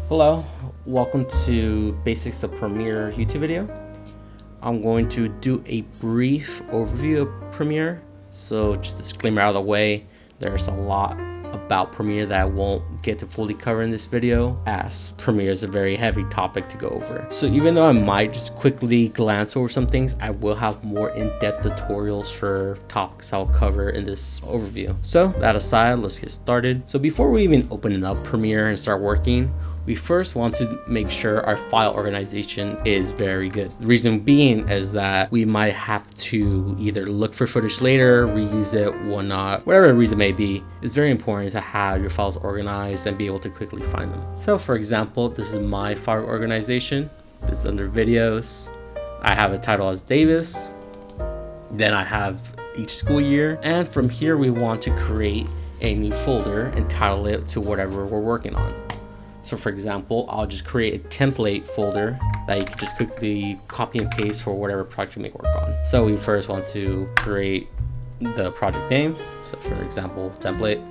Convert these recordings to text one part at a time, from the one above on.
Hello, welcome to Basics of Premiere YouTube video. I'm going to do a brief overview of Premiere. So just disclaimer out of the way, there's a lot about Premiere that I won't get to fully cover in this video, as Premiere is a very heavy topic to go over. So even though I might just quickly glance over some things, I will have more in-depth tutorials for topics I'll cover in this overview. So that aside, let's get started. So before we even open up Premiere and start working, we first want to make sure our file organization is very good. The reason being is that we might have to either look for footage later, reuse it, whatnot, whatever the reason may be. It's very important to have your files organized and be able to quickly find them. So for example, this is my file organization. This is under videos. I have a title as Davis. Then I have each school year. And from here, we want to create a new folder and title it to whatever we're working on. So for example, I'll just create a template folder that you can just quickly copy and paste for whatever project you may work on. So we first want to create the project name. So for example, template.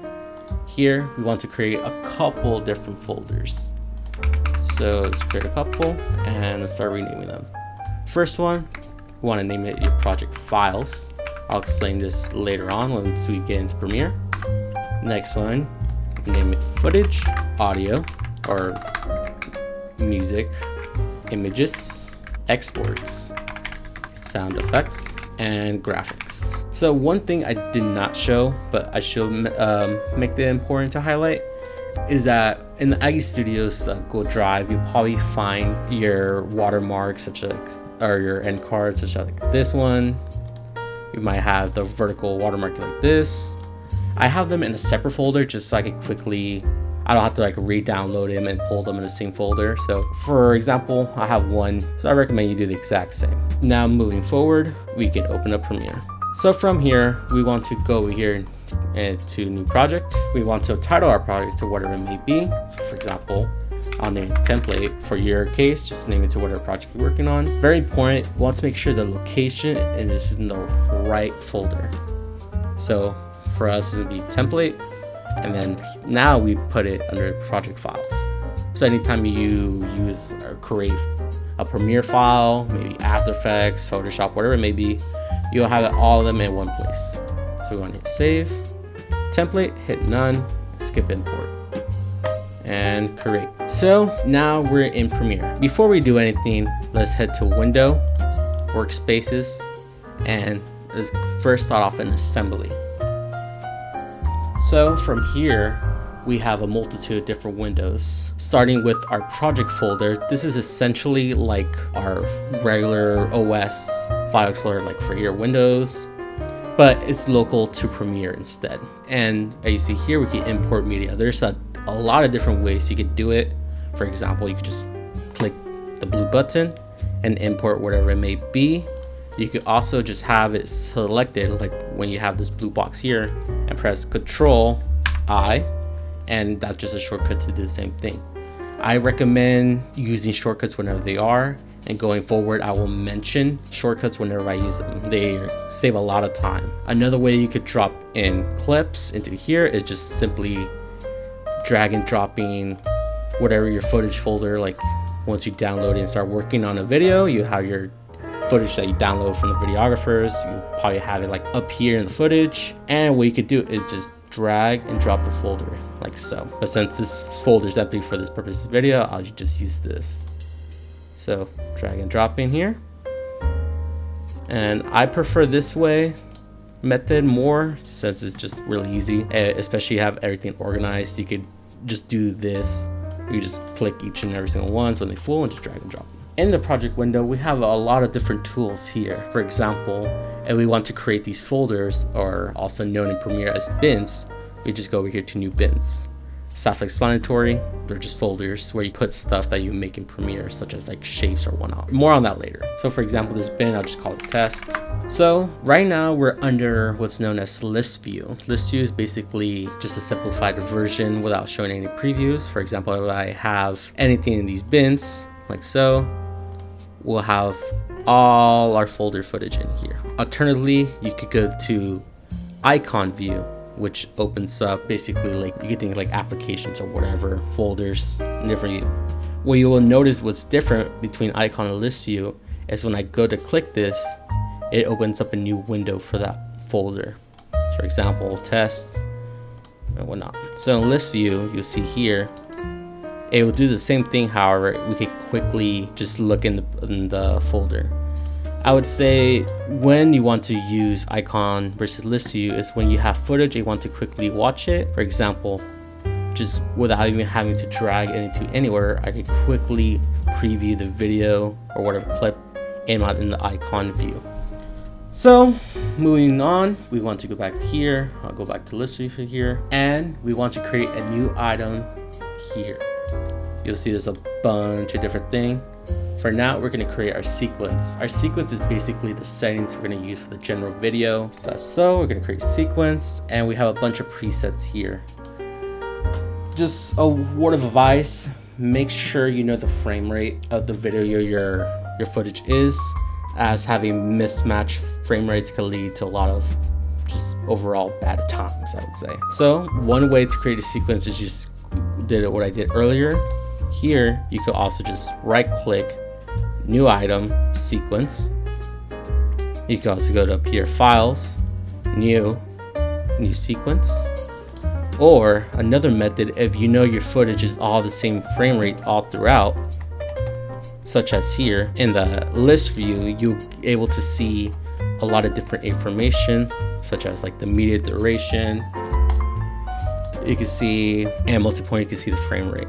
Here, we want to create a couple different folders. So let's create a couple and let's start renaming them. First one, we want to name it your project files. I'll explain this later on once we get into Premiere. Next one, name it footage, audio, or music, images, exports, sound effects, and graphics. So one thing I did not show, but I should make it important to highlight, is that in the Aggie Studios Google Drive, you'll probably find your watermarks, such as, or your end cards, such as like this one. You might have the vertical watermark like this. I have them in a separate folder just so I can quickly, I don't have to like re-download them and pull them in the same folder. So for example, I have one, so I recommend you do the exact same. Now moving forward, we can open up Premiere. So from here, we want to go here and to new project. We want to title our project to whatever it may be. So for example, I'll name template. For your case, just name it to whatever project you're working on. Very important, we want to make sure the location and this is in the right folder. So for us, it's gonna be template. And then now we put it under project files. So anytime you use or create a Premiere file, maybe After Effects, Photoshop, whatever it may be, you'll have all of them in one place. So we want to hit save, template, hit none, skip import, and create. So now we're in Premiere. Before we do anything, let's head to Window, Workspaces, and let's first start off in Assembly. So from here, we have a multitude of different windows. Starting with our project folder, this is essentially like our regular OS file explorer, like for your Windows, but it's local to Premiere instead. And as you see here, we can import media. There's a lot of different ways you could do it. For example, you could just click the blue button and import whatever it may be. You could also just have it selected, like when you have this blue box here, and press Control-I, and that's just a shortcut to do the same thing. I recommend using shortcuts whenever they are, and going forward, I will mention shortcuts whenever I use them. They save a lot of time. Another way you could drop in clips into here is just simply drag and dropping whatever your footage folder, like once you download it and start working on a video, you have your footage that you download from the videographers. You probably have it like up here in the footage, and what you could do is just drag and drop the folder like so. But since this folder is empty for this purpose of this video, I'll just use this. So drag and drop in here, and I prefer this way method more since it's just really easy, especially you have everything organized. You could just do this. You just click each and every single one so when they full and just drag and drop. In the project window, we have a lot of different tools here. For example, if we want to create these folders, or also known in Premiere as bins, we just go over here to new bins. Self-explanatory, they're just folders where you put stuff that you make in Premiere, such as like shapes or whatnot. More on that later. So for example, this bin, I'll just call it test. So right now we're under what's known as list view. List view is basically just a simplified version without showing any previews. For example, if I have anything in these bins, like so, we'll have all our folder footage in here. Alternatively, you could go to icon view, which opens up basically like you can think like applications or whatever, folders in different view. What you will notice what's different between icon and list view is when I go to click this, it opens up a new window for that folder. For example, test and whatnot. So in list view, you'll see here, it will do the same thing. However, we could quickly just look in the folder. I would say when you want to use icon versus list view is when you have footage and you want to quickly watch it. For example, just without even having to drag it into anywhere, I could quickly preview the video or whatever clip in the icon view. So moving on, we want to go back here. I'll go back to list view here, and we want to create a new item here. You'll see there's a bunch of different things. For now, we're going to create our sequence. Our sequence is basically the settings we're going to use for the general video. So we're going to create sequence, and we have a bunch of presets here. Just a word of advice, make sure you know the frame rate of the video your footage is, as having mismatched frame rates can lead to a lot of just overall bad times, I would say. So one way to create a sequence is just what I did earlier. Here, you could also just right click, new item, sequence. You can also go to up here, files, new sequence. Or another method, if you know your footage is all the same frame rate all throughout, such as here in the list view, you'll be able to see a lot of different information, such as like the media duration. You can see, and most importantly, you can see the frame rate.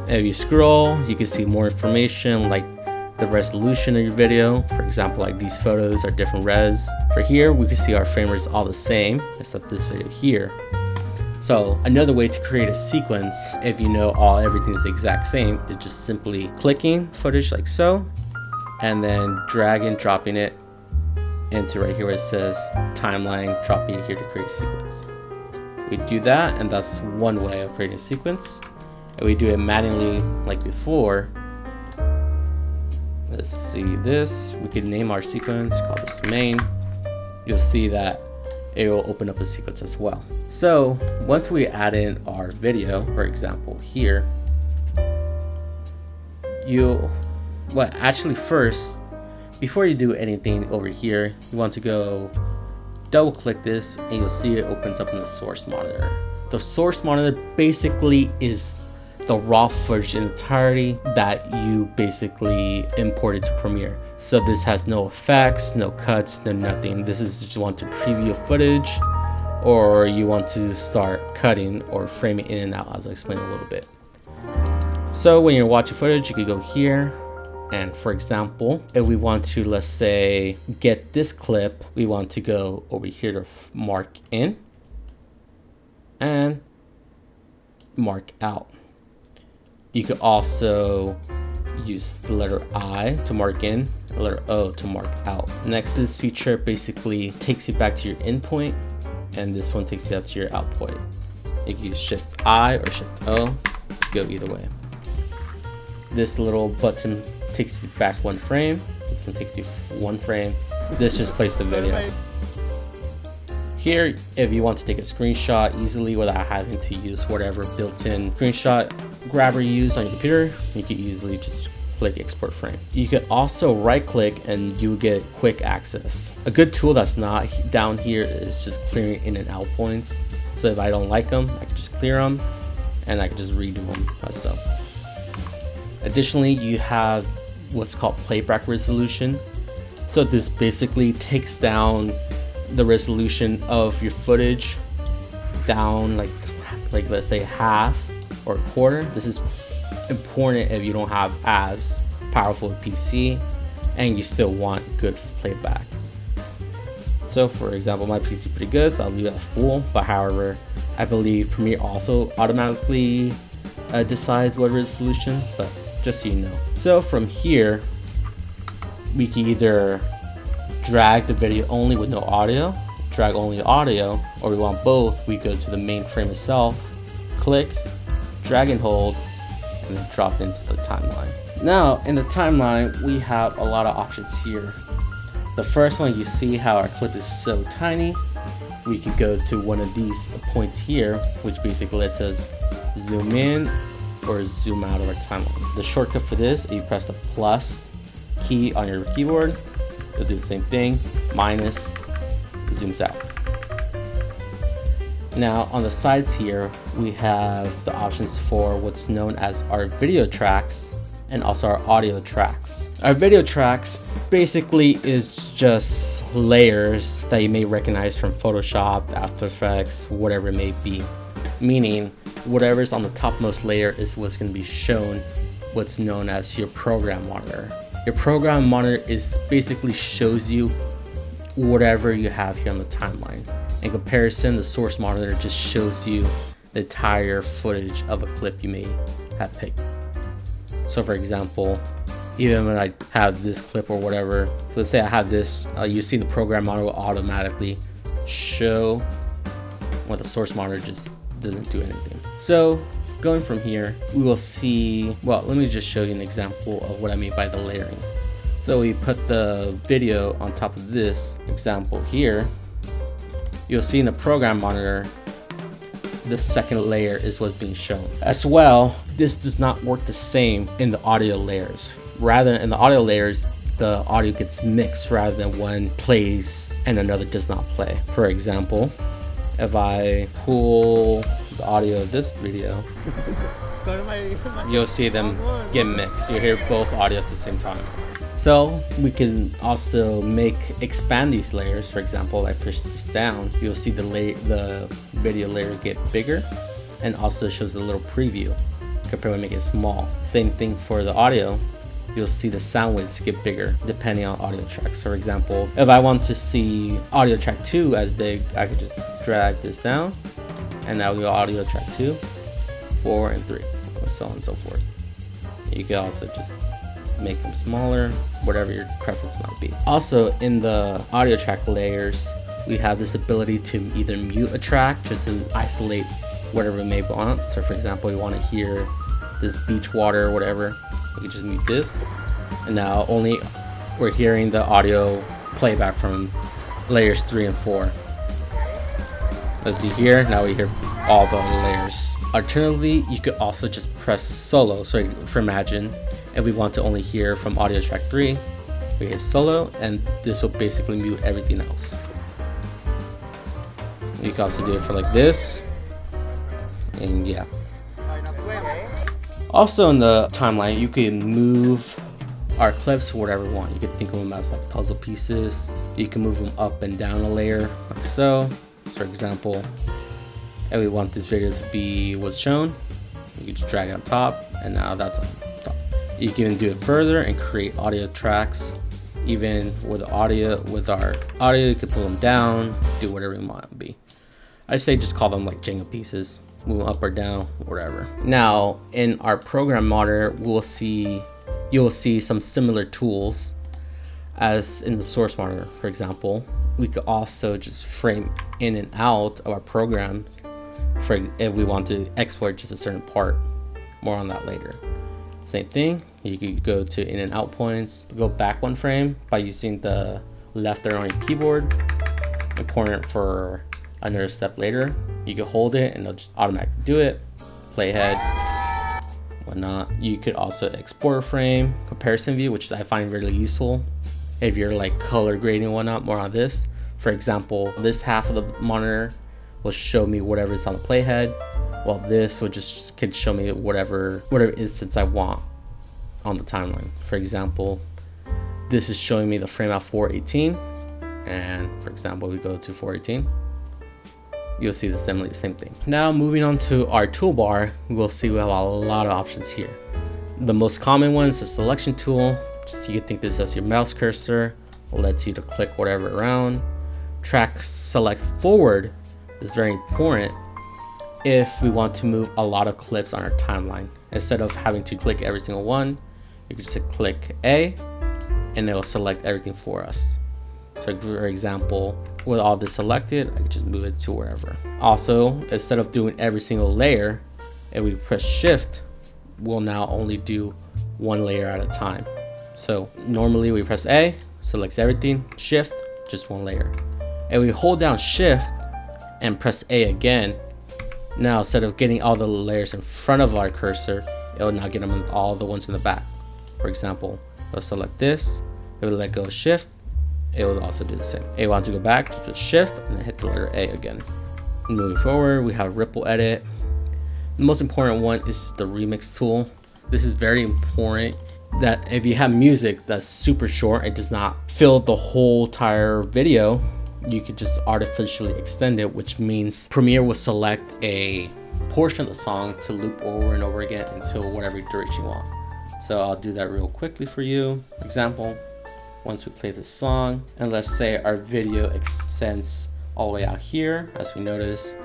If you scroll, you can see more information like the resolution of your video. For example, like these photos are different res. For here, we can see our frame rate is all the same, except this video here. So another way to create a sequence, if you know everything is the exact same, is just simply clicking footage like so, and then dragging, dropping it into right here where it says timeline, dropping it here to create a sequence. We do that, and that's one way of creating a sequence. And we do it manually like before. Let's see this. We can name our sequence, call this main. You'll see that it will open up a sequence as well. So once we add in our video, for example here, actually first, before you do anything over here, you want to go double click this, and you'll see it opens up in the source monitor. The source monitor basically is the raw footage in entirety that you basically imported to Premiere. So this has no effects, no cuts, no nothing. This is just want to preview footage, or you want to start cutting or framing in and out, as I'll explain a little bit. So when you're watching footage, you can go here, and for example, if we want to, let's say, get this clip, we want to go over here to mark in and mark out. You could also use the letter I to mark in, the letter O to mark out. Next, this feature basically takes you back to your in point, and this one takes you out to your out point. You can use Shift I or Shift O, go either way. This little button takes you back one frame. This one takes you one frame. This just plays the video. Here, if you want to take a screenshot easily without having to use whatever built-in screenshot grabber you use on your computer, you can easily just click export frame. You can also right click and you get quick access. A good tool that's not down here is just clearing in and out points. So if I don't like them, I can just clear them and I can just redo them myself. Additionally, you have what's called playback resolution. So this basically takes down the resolution of your footage down like let's say half or a quarter. This is important if you don't have as powerful a PC and you still want good playback. So for example, my PC is pretty good, so I'll leave it at full, but however, I believe Premiere also automatically decides what resolution, but just so you know. So from here, we can either drag the video only with no audio, drag only audio, or we want both, we go to the main frame itself, click, drag and hold, and then drop into the timeline. Now in the timeline, we have a lot of options here. The first one, you see how our clip is so tiny. we could go to one of these points here, which basically lets us zoom in or zoom out of our timeline. The shortcut for this, you press the plus key on your keyboard, it'll do the same thing, minus, zooms out. Now on the sides here, we have the options for what's known as our video tracks and also our audio tracks. Our video tracks basically is just layers that you may recognize from Photoshop, After Effects, whatever it may be. Meaning whatever's on the topmost layer is what's going to be shown, what's known as your program monitor. Your program monitor is basically shows you whatever you have here on the timeline. In comparison, the source monitor just shows you the entire footage of a clip you may have picked. So for example, even when I have this clip or whatever, so let's say I have this, you see the program monitor will automatically show what the source monitor just doesn't do anything. So going from here, we will see, well, let me just show you an example of what I mean by the layering. So we put the video on top of this example here. You'll see in the program monitor, the second layer is what's being shown. As well, this does not work the same in the audio layers. Rather, in the audio layers, the audio gets mixed rather than one plays and another does not play. For example, if I pull the audio of this video, you'll see them get mixed. You'll hear both audio at the same time. So we can also expand these layers. For example, if I push this down, you'll see the video layer get bigger, and also shows a little preview compared to making it small. Same thing for the audio. You'll see the sound waves get bigger depending on audio tracks. So for example, if I want to see audio track 2 as big, I could just drag this down, and now we go audio track 2, 4, and 3, and so on and so forth. You can also just make them smaller, whatever your preference might be. Also, in the audio track layers, we have this ability to either mute a track just to isolate whatever we may want. So for example, you want to hear this beach water or whatever, you can just mute this, and now only we're hearing the audio playback from layers 3 and 4. As you hear, now we hear all the other layers. Alternatively, you could also just press solo. So for imagine, if we want to only hear from audio track 3, we hit solo, and this will basically mute everything else. You can also do it for like this, and yeah. Also in the timeline, you can move our clips whatever you want. You can think of them as like puzzle pieces. You can move them up and down a layer, like so. For example, if we want this video to be what's shown, you can just drag it on top, and now that's on top. You can even do it further and create audio tracks. Even with audio, you can pull them down, do whatever you want it to be. I say just call them like Jenga pieces, move them up or down, whatever. Now in our program monitor, you'll see some similar tools as in the source monitor. For example, we could also just frame in and out of our programs for if we want to export just a certain part. More on that later. Same thing, you could go to in and out points, go back one frame by using the left arrow on your keyboard, important for another step later. You can hold it and it'll just automatically do it, playhead, whatnot. You could also export a frame, comparison view, which I find really useful if you're like color grading and whatnot, more on this. For example, this half of the monitor will show me whatever is on the playhead, while this will just can show me whatever instance I want on the timeline. For example, this is showing me the frame at 418, and for example, we go to 418, you'll see the same thing. Now moving on to our toolbar, we'll see we have a lot of options here. The most common one is the selection tool. Just you can think this as your mouse cursor. It lets you to click whatever around. Track select forward is very important if we want to move a lot of clips on our timeline. Instead of having to click every single one, you can just click A and it will select everything for us. So for example, with all this selected, I can just move it to wherever. Also, instead of doing every single layer, if we press shift, we'll now only do one layer at a time. So normally we press A, selects everything, shift, just one layer. And we hold down shift, and press A again, now instead of getting all the layers in front of our cursor, it will now get them all the ones in the back. For example, we'll select this, it will let go of shift, it will also do the same. If you want to go back, just press shift and then hit the letter A again. Moving forward, we have ripple edit. The most important one is the remix tool. This is very important, that if you have music that's super short, it does not fill the whole entire video, you could just artificially extend it, which means Premiere will select a portion of the song to loop over and over again until whatever duration you want. So I'll do that real quickly for you. Example, once we play this song, and let's say our video extends all the way out here, as we notice,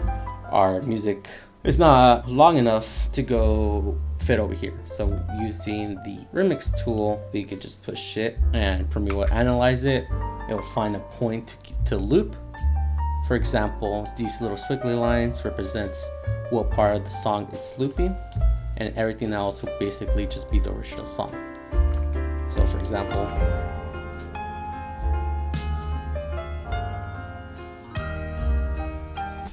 our music is not long enough to go fit over here. So using the remix tool, we could just push it and Premiere will analyze it. It will find a point to loop. For example, these little squiggly lines represents what part of the song it's looping, and everything else will basically just be the original song. So for example,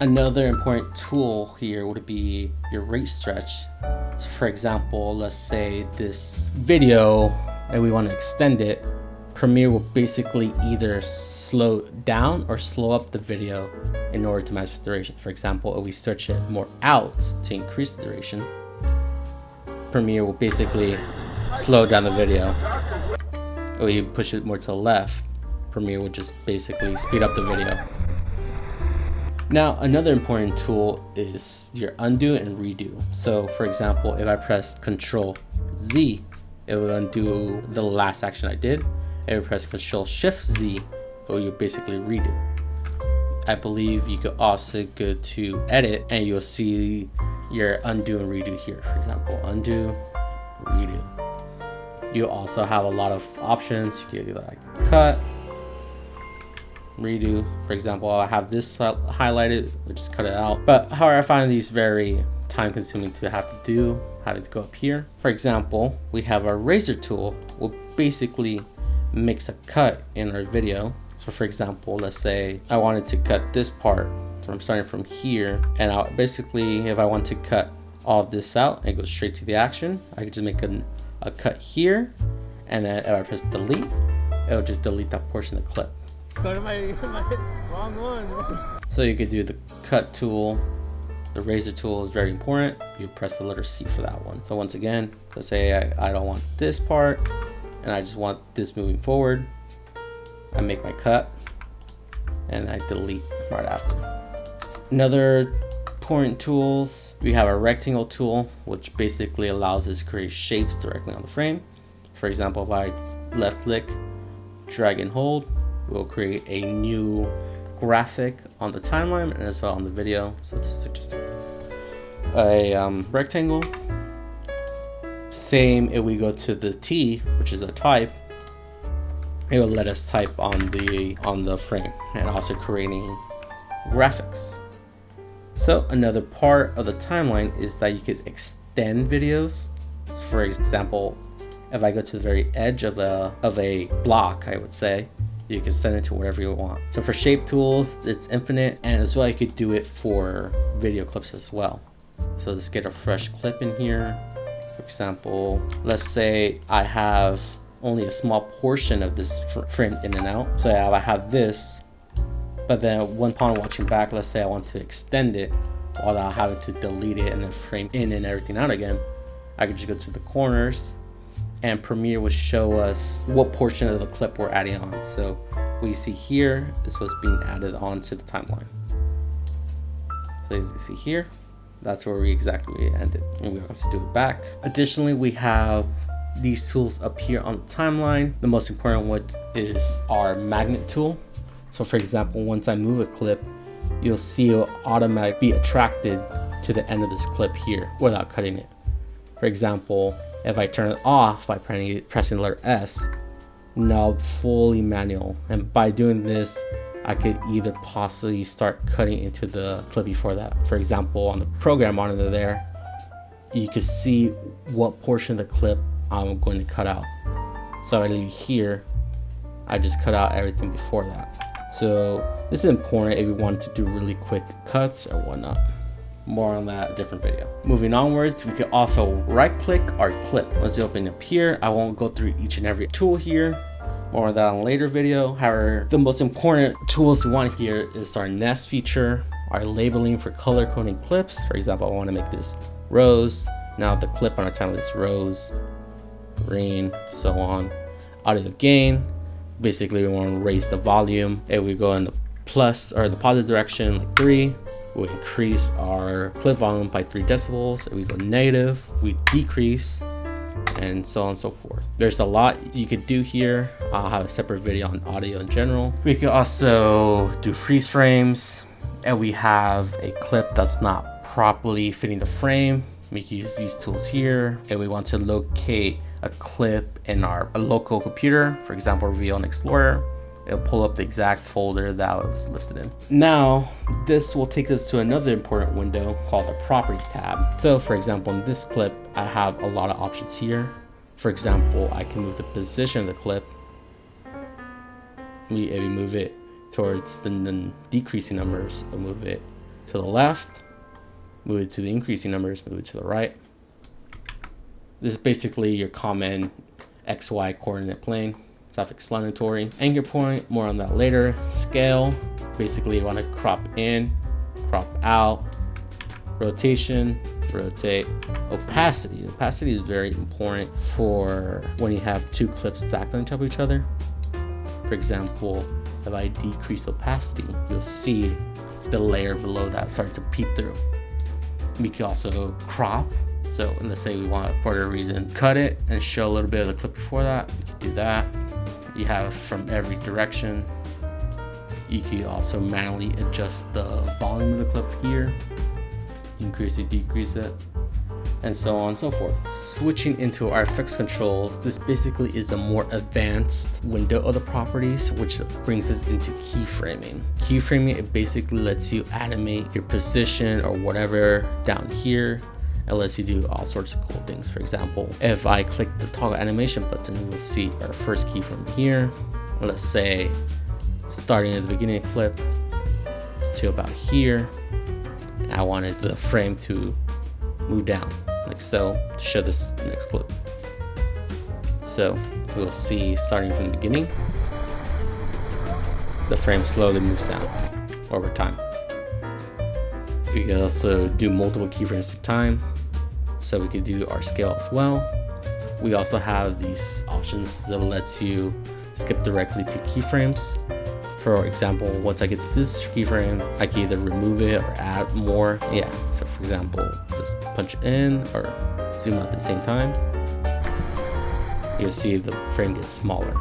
another important tool here would be your rate stretch. So for example, let's say this video and we want to extend it, Premiere will basically either slow down or slow up the video in order to match the duration. For example, if we stretch it more out to increase the duration, Premiere will basically slow down the video. Or you push it more to the left, Premiere will just basically speed up the video. Now, another important tool is your undo and redo. So for example, if I press Control Z, it will undo the last action I did. If I press Control Shift Z, it will basically redo. I believe you could also go to edit and you'll see your undo and redo here. For example, undo, redo. You also have a lot of options. You can do like cut, redo. For example, I have this highlighted, we'll just cut it out. But however, I find these very time consuming to have to do, having to go up here. For example, we have our razor tool, will basically makes a cut in our video. So for example, let's say I wanted to cut this part from starting from here, and I'll basically, if I want to cut all of this out and go straight to the action, I could just make a cut here, and then if I press delete, it'll just delete that portion of the clip. Wrong one. So you could do the cut tool. The razor tool is very important. You press the letter C for that one. So once again, let's say I don't want this part and I just want this moving forward. I make my cut and I delete right after. Another important tools, we have a rectangle tool, which basically allows us to create shapes directly on the frame. For example, if I left click, drag and hold, we'll create a new graphic on the timeline and as well on the video. So this is just a rectangle. Same if we go to the T, which is a type, it will let us type on the frame and also creating graphics. So another part of the timeline is that you could extend videos. For example, if I go to the very edge of a block, I would say, you can send it to wherever you want. So for shape tools, it's infinite, and as well you could do it for video clips as well. So let's get a fresh clip in here. For example, let's say I have only a small portion of this frame in and out. So I have this, but then upon watching back, let's say I want to extend it without having to delete it and then frame in and everything out again. I could just go to the corners and Premiere will show us what portion of the clip we're adding on. So we see here, this was being added onto the timeline. So as you see here, that's where we exactly ended. And we also do it back. Additionally, we have these tools up here on the timeline. The most important one is our magnet tool. So for example, once I move a clip, you'll see it will automatically be attracted to the end of this clip here without cutting it. For example, if I turn it off by pressing the letter S, now fully manual. And by doing this, I could either possibly start cutting into the clip before that. For example, on the program monitor there, you can see what portion of the clip I'm going to cut out. So I leave here, I just cut out everything before that. So this is important if you want to do really quick cuts or whatnot. More on that different video. Moving onwards, we can also right click our clip. Once you open up here, I won't go through each and every tool here. More on that on a later video. However, the most important tools we want here is our nest feature, our labeling for color coding clips. For example, I want to make this rose. Now the clip on our title is rose, green, so on. Audio gain. Basically, we want to raise the volume. If we go in the plus or the positive direction, like 3, we increase our clip volume by 3 decibels. If we go negative, we decrease, and so on and so forth. There's a lot you could do here. I'll have a separate video on audio in general. We can also do freeze frames. And we have a clip that's not properly fitting the frame. We can use these tools here. And we want to locate a clip in our local computer, for example, Reveal and Explorer. It'll pull up the exact folder that it was listed in. Now, this will take us to another important window called the Properties tab. So for example, in this clip, I have a lot of options here. For example, I can move the position of the clip. If we move it towards the decreasing numbers, I'll move it to the left, move it to the increasing numbers, move it to the right. This is basically your common XY coordinate plane. Self-explanatory. Anchor point, more on that later. Scale, basically you want to crop in, crop out. Rotation, rotate. Opacity. Opacity is very important for when you have 2 clips stacked on top of each other. For example, if I decrease opacity, you'll see the layer below that start to peep through. We can also crop. So let's say we want, for whatever reason, cut it and show a little bit of the clip before that. We can do that. You have from every direction. You can also manually adjust the volume of the clip here, increase it, decrease it, and so on and so forth. Switching into our effects controls, this basically is a more advanced window of the properties, which brings us into keyframing. Keyframing, it basically lets you animate your position or whatever down here. It lets you do all sorts of cool things. For example, if I click the toggle animation button, we'll see our first keyframe here. Let's say starting at the beginning of the clip to about here. I wanted the frame to move down like so to show this next clip. So we'll see starting from the beginning, the frame slowly moves down over time. We can also do multiple keyframes at a time. So we could do our scale as well. We also have these options that lets you skip directly to keyframes. For example, once I get to this keyframe, I can either remove it or add more. Yeah, so for example, just punch it in or zoom out at the same time. You'll see the frame gets smaller.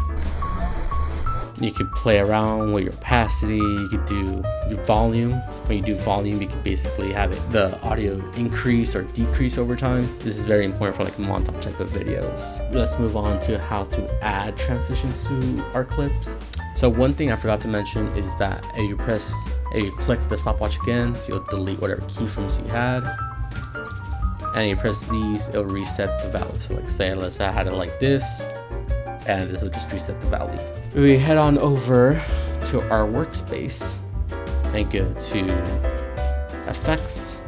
You can play around with your opacity. You could do your volume. When you do volume, you can basically have the audio increase or decrease over time. This is very important for like montage type of videos. Let's move on to how to add transitions to our clips. So one thing I forgot to mention is that if you click the stopwatch again, so you'll delete whatever keyframes you had. And you press these, it'll reset the value. So like say, let's say I had it like this, and this will just reset the value. We head on over to our workspace and go to effects.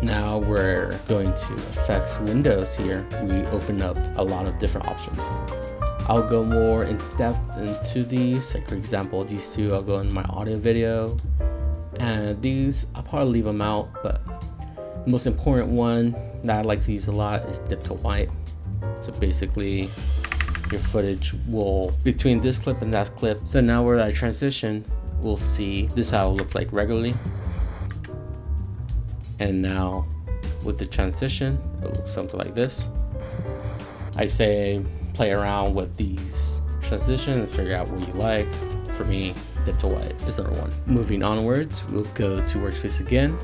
Now we're going to effects windows here. We open up a lot of different options. I'll go more in depth into these. Like for example, these two, I'll go in my audio video, and these I'll probably leave them out, but the most important one that I like to use a lot is dip to white. So basically your footage will between this clip and that clip. So now where I transition, we'll see this is how it will look like regularly. And now with the transition, it looks something like this. I say play around with these transitions and figure out what you like. For me, dip to white is number one. Moving onwards, we'll go to workspace again.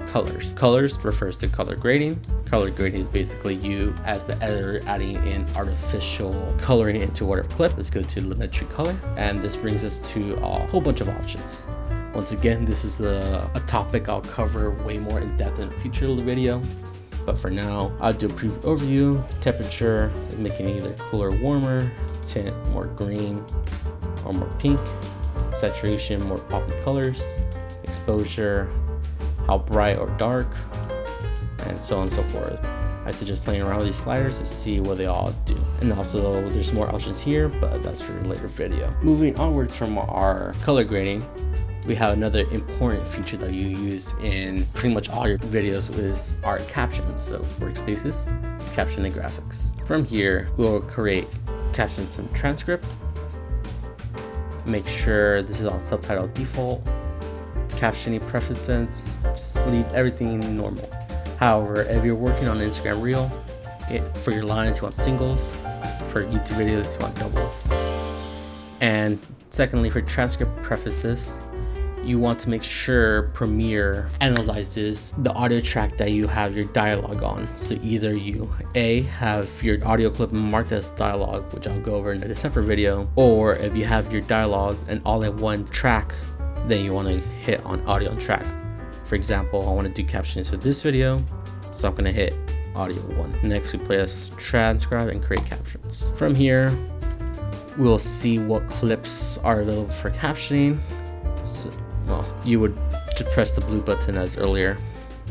Colors. Colors refers to color grading. Color grading is basically you as the editor adding in artificial coloring into whatever clip. Let's go to Lumetri color, and this brings us to a whole bunch of options. Once again, this is a topic I'll cover way more in depth in a future video, but for now I'll do a brief overview. Temperature, making it either cooler or warmer, tint more green or more pink, saturation, more poppy colors, exposure, how bright or dark, and so on and so forth. I suggest playing around with these sliders to see what they all do. And also there's more options here, but that's for a later video. Moving onwards from our color grading, we have another important feature that you use in pretty much all your videos is our captions. So Workspaces, caption and graphics. From here, we'll create captions and transcript. Make sure this is on subtitle default. Captioning preferences, just leave everything normal. However, if you're working on an Instagram reel, for your lines you want singles, for YouTube videos you want doubles. And secondly, for transcript preferences, you want to make sure Premiere analyzes the audio track that you have your dialogue on. So either you have your audio clip marked as dialogue, which I'll go over in a separate video, or if you have your dialogue and all in one track, then you want to hit on audio and track. For example, I want to do captions for this video, so I'm going to hit audio 1. Next, we press transcribe and create captions. From here, we'll see what clips are available for captioning. So, well, you would just press the blue button as earlier.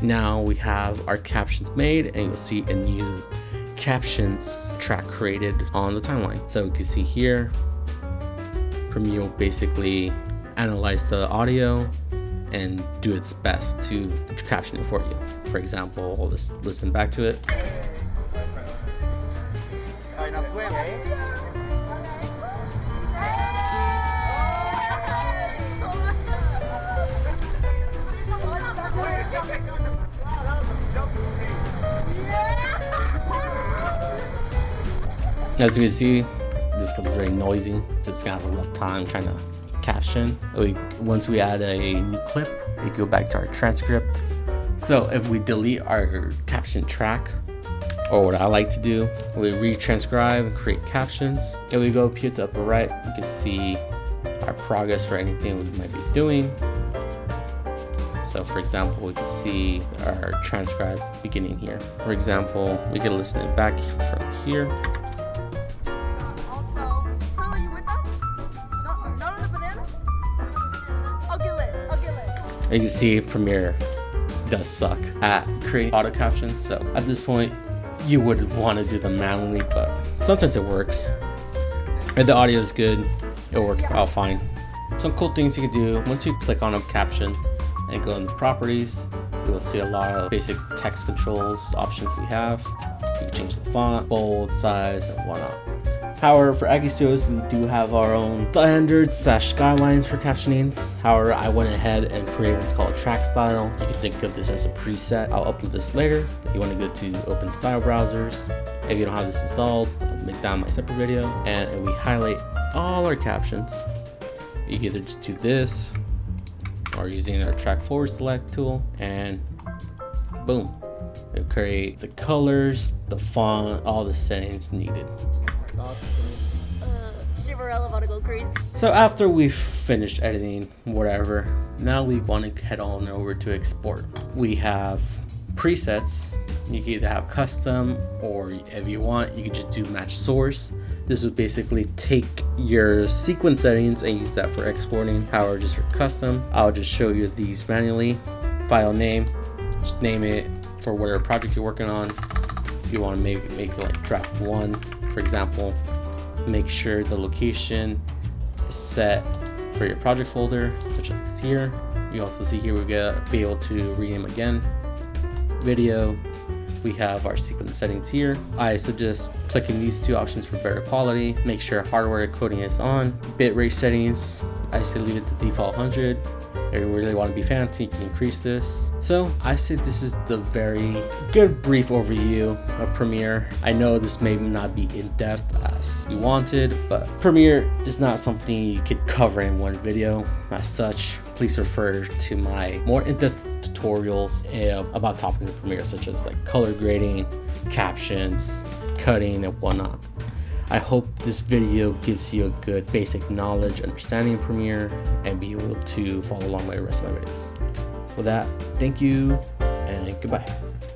Now we have our captions made, and you'll see a new captions track created on the timeline. So you can see here, Premiere will basically analyze the audio and do its best to caption it for you. For example, let's listen back to it. As you can see, this clip is very noisy. Just gonna have a rough time trying to caption. Once we add a new clip, we go back to our transcript. So if we delete our caption track, or what I like to do, we retranscribe and create captions. If we go up here to upper right, you can see our progress for anything we might be doing. So for example, we can see our transcribe beginning here. For example, we can listen it back from here. You can see Premiere does suck at creating auto captions. So at this point, you would want to do them manually, but sometimes it works. If the audio is good, it'll work out fine. Some cool things you can do, once you click on a caption and go into properties, you will see a lot of basic text controls options we have. You can change the font, bold, size, and whatnot. However, for Aggie Studios, we do have our own standards / guidelines for captionings. However, I went ahead and created what's called track style. You can think of this as a preset. I'll upload this later. You want to go to open style browsers. If you don't have this installed, I'll make that my separate video. And if we highlight all our captions, you can either just do this or using our track forward select tool, and boom, it'll create the colors, the font, all the settings needed. Shivarella about to go crazy. So after we've finished editing, whatever, now we want to head on over to export. We have presets. You can either have custom, or if you want, you can just do match source. This would basically take your sequence settings and use that for exporting. However, just for custom, I'll just show you these manually. File name, just name it for whatever project you're working on. If you want to make it like draft 1, for example, make sure the location is set for your project folder, such as here. You also see here we're gonna be able to rename again. Video, we have our sequence settings here. I suggest clicking these two options for better quality. Make sure hardware encoding is on. Bitrate settings, I say leave it to default 100. If you really want to be fancy, you can increase this. So I say this is the very good brief overview of Premiere. I know this may not be in depth as you wanted, but Premiere is not something you could cover in one video. As such, please refer to my more in-depth tutorials about topics of Premiere, such as like color grading, captions, cutting, and whatnot. I hope this video gives you a good basic knowledge, understanding of Premiere, and be able to follow along with the rest of my videos. With that, thank you and goodbye.